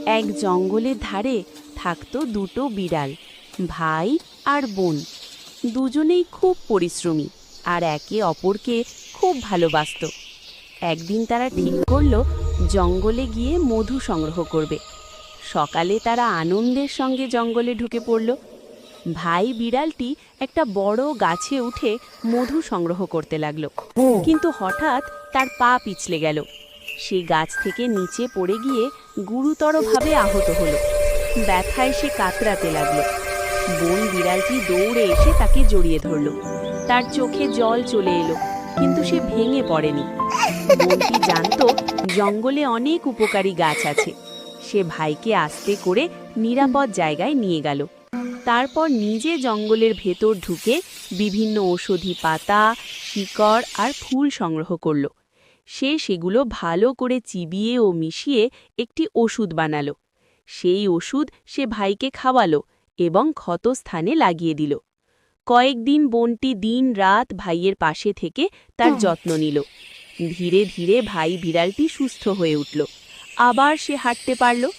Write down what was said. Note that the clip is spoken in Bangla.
এক জঙ্গলের ধারে থাকতো দুটো বিড়াল, ভাই আর বোন। দুজনেই খুব পরিশ্রমী আর একে অপরকে খুব ভালোবাসতো। একদিন তারা ঠিক করলো জঙ্গলে গিয়ে মধু সংগ্রহ করবে। সকালে তারা আনন্দের সঙ্গে জঙ্গলে ঢুকে পড়ল। ভাই বিড়ালটি একটা বড় গাছে উঠে মধু সংগ্রহ করতে লাগলো, কিন্তু হঠাৎ তার পা পিছলে গেল। সে গাছ থেকে নিচে পড়ে গিয়ে গুরুতরভাবে আহত হলো। ব্যথায় সে কাতরাতে লাগলো। বোন বিড়ালটি দৌড়ে এসে তাকে জড়িয়ে ধরল। তার চোখে জল চলে এলো, কিন্তু সে ভেঙে পড়েনি। বোনটি জানতো জঙ্গলে অনেক উপকারী গাছ আছে। সে ভাইকে আস্তে করে নিরাপদ জায়গায় নিয়ে গেল। তারপর নিজে জঙ্গলের ভেতর ঢুকে বিভিন্ন ঔষধি পাতা, শিকড় আর ফুল সংগ্রহ করল। সে সেগুলো ভালো করে চিবিয়ে ও মিশিয়ে একটি ওষুধ বানালো। সেই ওষুধ সে ভাইকে খাওয়ালো এবং ক্ষতস্থানে লাগিয়ে দিল। কয়েকদিন বোনটি দিন-রাত ভাইয়ের পাশে থেকে তার যত্ন নিল। ধীরে ধীরে ভাই বিড়ালটি সুস্থ হয়ে উঠল। আবার সে হাঁটতে পারল।